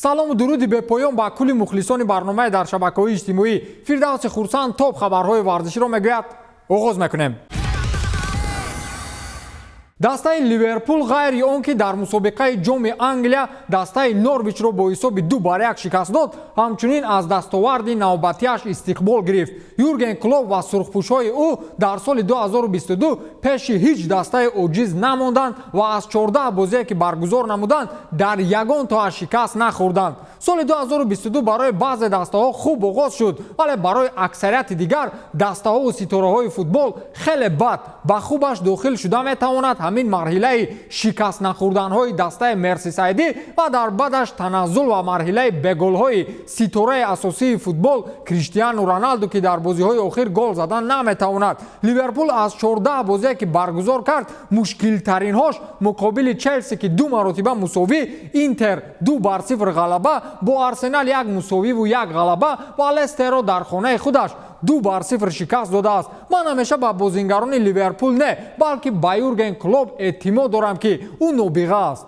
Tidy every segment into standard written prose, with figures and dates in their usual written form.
салому дуруди бепоён ба кулли мухлисони барномаи дар шабакаҳои иҷтимоӣ. Фирдавси Хурсанд топ хабарҳои варзиширо мегӯяд. оғоз мекунем. дастаи ливерпул ғайри он ки дар мусобиқаи ҷоми Англия дастаи Норвичро бо ҳисоби 2-1 шикаст дод, ҳамчунин аз дастоварди навбатиаш истиқбол гирифт. Юрген Клоп ва сурхпӯшҳои ӯ дар соли 2022 пеши ҳеҷ дастаи оҷиз намонданд ва аз 14 бозие ки баргузор намуданд дар ягон тоа шикаст нахӯрданд. соли 2022 барои баъзе дастаҳо хуб оғоз шуд, вале барои аксарияти дигар дастаҳову ситораҳои футбол хеле бад. ба хубаш дохил шуда метавонад ҳамин марҳилаи шикаст нахӯрданҳои дастаи Мерсисайдӣ ва дар баъдаш таназзул ва марҳилаи беголҳои ситораи асосии футбол Криштиану Роналду ки дар бозиҳои охир гол задан наметавонад. Ливерпул аз 14 бозие ки баргузор кард, мушкилтаринҳош муқобили Челси ки 2 маротиба мусовӣ, Интер 2-0 ғалаба, бо Арсенал 1-1 ғалаба ва Лестерро дар хонаи худаш 2-0 шикаст додааст. ман ҳамеша ба бозингарони Ливерпул не, балки ба Юрген Клоп эътимод дорам ки ӯ нобиға аст.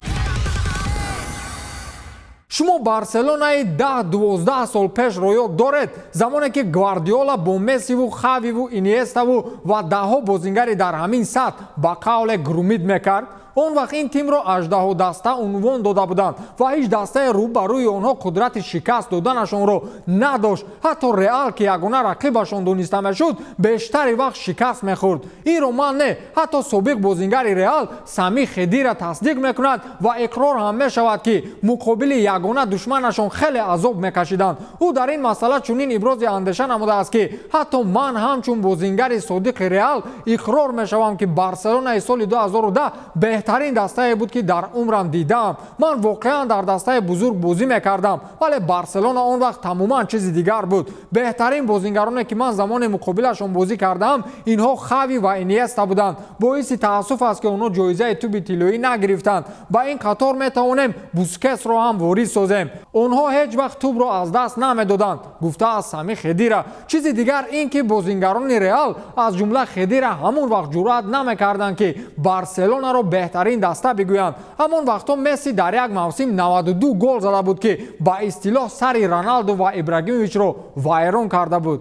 шумо Барселонаи 10-12 сол пешро ёд доред, замоне ки Гвардиола бо Мессиву, Хавиву, Иниеставу ва даҳҳо бозингари дар ҳамин сатҳ ба қавле гурумид мекард. он вақт ин тимро 18 даста унвон дода буданд ва ҳеҷ дастаи рӯ ба рӯи онҳо қудрати шикаст доданашонро надошт. ҳатто Реал ки ягона рақибашон дониста мешуд, бештари вақт шикаст мехӯрд. инро ман не, ҳатто собиқ бозингари Реал Сами Хедира тасдиқ мекунад ва иқрор ҳам мешавад ки муқобили ягона душманашон хеле азоб мекашиданд. ӯ дар ин масъала чунин ибрози андеша намудааст ки ҳатто ман ҳамчун бозингари содиқи Реал иқрор мешавам ки Барселонаи соли 2010 беҳтарин дастае буд ки дар умрам дидам. ман воқеан дар дастаи бузург бозӣ мекардам, вале Барселона он вақт тамоман чизи дигар буд. беҳтарин бозингароне ки ман замони муқобилашон бозӣ кардам, инҳо Хави ва Иниеста буданд. боиси таассуф аст ки онҳо ҷоизаи туби тиллоӣ нагирифтанд. ба ин қатор метавонем Бускетсро ҳам ворис созем. онҳо ҳеҷ вақт тӯбро аз даст намедоданд, гуфтааст Сами Хедира. чизи дигар ин ки бозингарони Реал аз ҷумла Хедира ҳамон вақт ҷуръат намекарданд ки Барселонаро беҳтарин даста бигӯянд. ҳамон вақтҳо Месси дар як мавсим 92 гол зада буд ки ба истилоҳ сари Роналду ва Ибрагимовичро вайрон карда буд.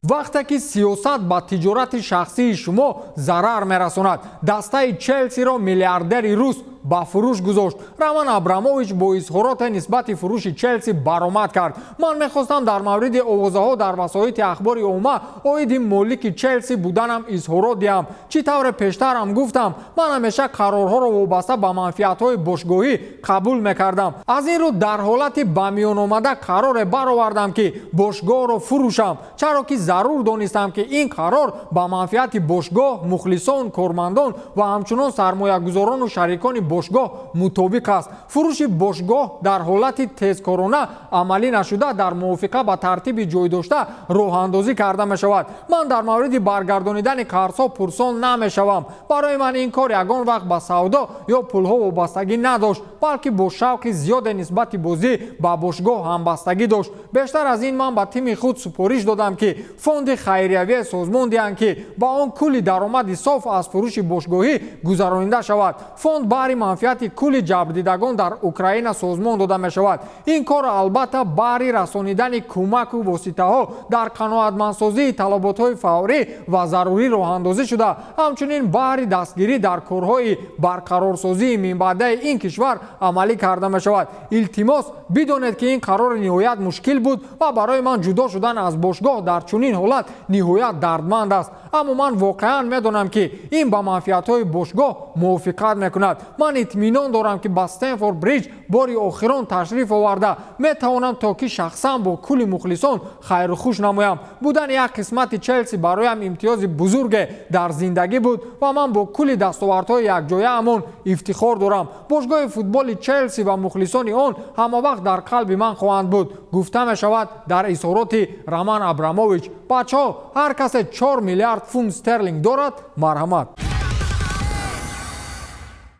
вақте ки сиёсат ба тиҷорати шахсии шумо зарар мерасонад, дастаи Челсиро миллиардери рус ба фурӯш гузошт. Роман Абрамович бо изҳороте нисбати фурӯши Челси баромад кард. ман мехостам дар мавриди овозаҳо дар васоити ахбори умма оиди молики Челси буданам изҳорот диҳам. чӣ тавре пештарам гуфтам, ман ҳамеша қарорҳоро вобаста ба манфиатҳои бошгоҳӣ қабул мекардам. аз ин рӯ дар ҳолати ба миёномада қароре баровардам ки бошгоҳро фурӯшам, чаро ки зарур донистам ки ин қарор ба манфиати бошгоҳ, мухлисон, кормандон ва ҳамчунон сармоягузорону шарикони бошгоҳ мутобиқ аст. фурӯши бошгоҳ дар ҳолати тезкорона амалӣ нашуда дар мувофиқа ба тартиби ҷойдошта роҳандозӣ карда мешавад. ман дар мавриди баргардонидани қарзҳо пурсон намешавам. барои ман ин кор ягон вақт ба савдо ё пулҳо вобастагӣ надошт, балки бо шавқи зиёде нисбати бозӣ ба бошгоҳ ҳамбастагӣ дошт. бештар аз ин ман ба тими худ супориш додам ки фонди хайриявие созмон диҳанд ки ба он кулли даромади соф аз фурӯши бошгоҳӣ гузаронида шавад. фонд баҳри манфиати кулли ҷабрдидагон дар Украина созмон дода мешавад. ин кор албатта баҳри расонидани кӯмаку воситаҳо дар қаноатмандсозии талаботҳои фаврӣ ва зарурӣ роҳандозӣ шуда, ҳамчунин баҳри дастгирӣ дар корҳои барқарорсозии минбаъдаи ин кишвар амалӣ карда мешавад. илтимос бидонед ки ин қарори ниҳоят мушкил буд ва барои ман ҷудо шудан аз бошгоҳ дар чунин ҳолат ниҳоят дардманд аст. аммо ман воқеан медонам ки ин ба манфиатҳои бошгоҳ мувофиқат мекунад. ман итминон дорам ки ба Стенфорд Бриҷ бори охирон ташриф оварда метавонам то ки шахсан бо кулли мухлисон хайрухуш намоям. будани як қисмати Челси бароям имтиёзи бузурге дар зиндагӣ буд ва ман бо кулли дастовардҳои якҷояамон ифтихор дорам. бошгоҳи футболи Челси ва мухлисони он ҳамавақт дар қалби ман хоҳанд буд, гуфта мешавад дар изҳороти Роман Абрамович. бачаҳо, ҳар касе 4 миллиард фунт стерлинг дорад, марҳамат.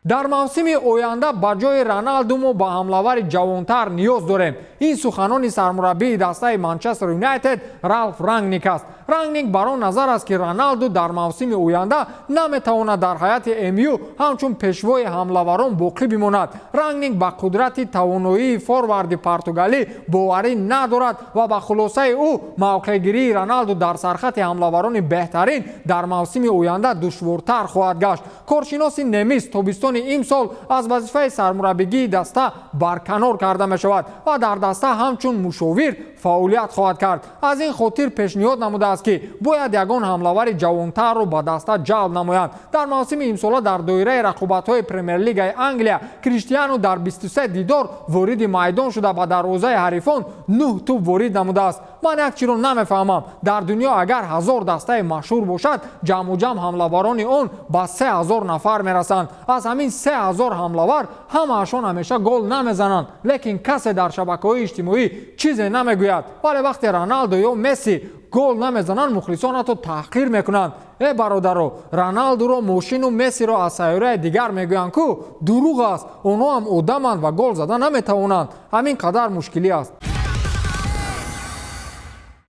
дар мавсими оянда ба ҷои Роналду мо ба ҳамлавари ҷавонтар ниёз дорем. ин суханони сармураббии дастаи Манчестер Юнайтед Ралф Рангник аст. рангнинг бар он назар аст ки Роналду дар мавсими оянда наметавонад дар ҳайати МЮ ҳамчун пешвои ҳамлаварон боқӣ бимонад. Рангнинг ба қудрати тавоноии форварди португалӣ боварӣ надорад ва ба хулосаи ӯ мавқеъгирии Роналду дар сархати ҳамлаварони беҳтарин дар мавсими оянда душвортар хоҳад гашт. коршиноси немис тобистони имсол аз вазифаи сармураббигии даста барканор карда мешавад ва дар даста ҳамчун мушовир фаъолият хоҳад кард. аз ин хотир пешниҳод намудааст ки бояд ягон ҳамлавари ҷавонтарро ба даста ҷалб намоянд. дар мавсими имсола дар доираи рақобатҳои премер-лигаи Англия Криштиану дар 23 дидор вориди майдон шуда ба дарвозаи ҳарифон 9 тӯб ворид намудааст. ман як чиро намефаҳмам. дар дунё агар 1000 дастаи машҳур бошад, ҷамъуҷамъ ҳамлаварони он ба 3000 нафар мерасанд. аз ҳамин 3000 ҳамлавар ҳамаашон ҳамеша гол намезананд, лекин касе дар шабакаҳои иҷтимоӣ чизе намегӯяд. вале вақте Роналдо ё Месси гол намезананд, мухлисонатро таҳқир мекунанд. бародаро, Роналдуро, мошину Мессиро аз сайёраи дигар мегӯянд ку дурӯғ аст. онҳо ҳам одаманд ва гол зада наметавонанд. ҳамин қадар мушкилӣ аст.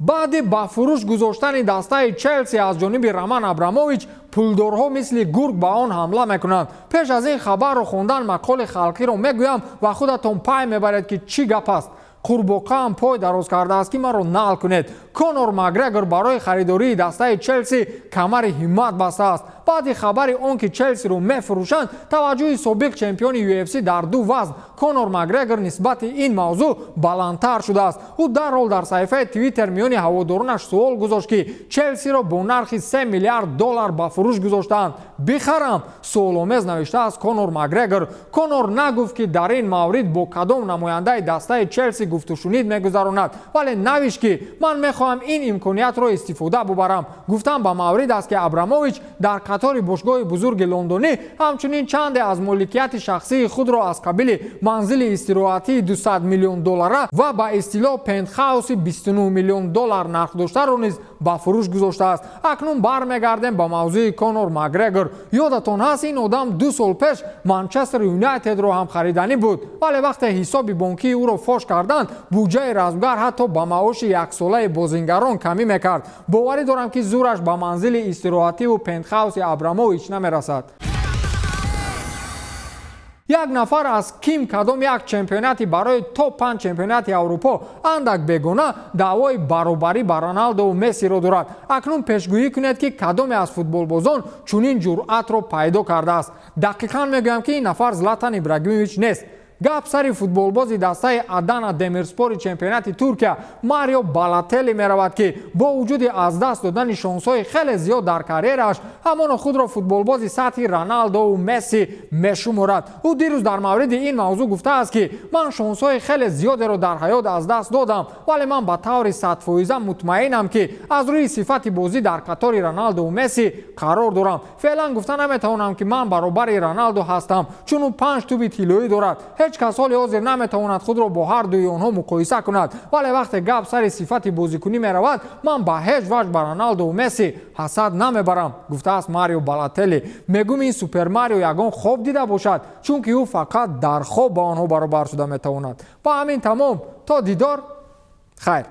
баъди ба фурӯш гузоштани дастаи Челси аз ҷониби Роман Абрамович, пулдорҳо мисли гург ба он ҳамла мекунанд. пеш аз ин хабарро хондан мақоли халқиро мегӯям ва худатон пай мебаред ки чӣ гап аст. қурбоқаам пой дароз кардааст ки маро нақл кунед. Конор Макгрегор барои харидории дастаи Челси камари ҳиммат бастааст. баъди хабари он ки Челсиро мефурӯшанд, таваҷҷӯҳи собиқ чемпиони UFC дар ду вазн Конор Макгрегор нисбати ин мавзӯъ баландтар шудааст. ӯ дарҳол дар саҳифаи Твиттер миёни ҳаводоронаш суол гузошт ки Челсиро бо нархи $3 миллиард ба фурӯш гузоштаанд. бихарам? суоломез навиштааст Конор Макгрегор. Конор нагуфт ки дар ин маврид бо кадом намояндаи дастаи Челси гуфтушунид мегузаронад, вале навишт ки ман мехоҳам ин имкониятро истифода бубарам. гуфтам ба маврид аст ки Абрамович дар қатори бошгоҳи бузурги лондонӣ ҳамчунин чанде аз моликияти шахсии худро аз қабили манзили истироҳатии $200 миллион ва ба истилоҳ пентхауси $29 миллион нархдоштаро низ ба фурӯш гузоштааст. акнун бармегардем ба мавзӯи Конор Макгрегор. ёдатон ҳаст, ин одам 2 сол пеш Манчестер Юнайтедро ҳам хариданӣ буд, вале вақте ҳисоби бонкии ӯро фош карданд, буҷаи размгар ҳатто ба маоши яксолаи бозингарон камӣ мекард. боварӣ дорам ки зураш ба манзили истироҳативу пентхауси Абрамович намерасад. як нафар аз ким кадом як чемпионати барои топ 5 чемпионати Аврупо андак бегона даъвои баробарӣ ба Роналду ва Мессиро дорад. акнун пешгӯӣ кунед ки кадоме аз футболбозон чунин ҷуръатро пайдо кардааст. дақиқан мегӯям ки ин нафар Златан Ибрагимович нест. гап сари футболбози дастаи Адана Демирспори чемпионати Туркия Марио Балотелли меравад ки бо вуҷуди аз даст додани шонсҳои хеле зиёд дар карьерааш ҳамоно худро футболбози сатҳи Роналдо ва Месси мешуморад. ӯ дирӯз дар мавриди ин мавзӯъ гуфтааст ки ман шонсҳои хеле зиёдеро дар ҳаёт аз даст додам, вале ман ба таври 100% мутмаинам ки аз рӯи сифати бозӣ дар қатори Роналдо ва Месси қарор дорам. феълан гуфта наметавонам ки ман баробари Роналдо ҳастам, чун ӯ 5 тӯби тиллоӣ дорад. ҳеҷ кас ҳоли ҳозир наметавонад худро бо ҳар дуи онҳо муқоиса кунад, вале вақте гап сари сифати бозикунӣ меравад, ман ба ҳеҷ ваҷ ба Роналдо ва Месси ҳасад намебарам, гуфтааст Марио Балотелли. мегӯм ин Супер Марио ягон хоб дида бошад, чунки ӯ фақат дар хоб ба онҳо баробар шуда метавонад. ба ҳамин тамом, то дидор, хайр.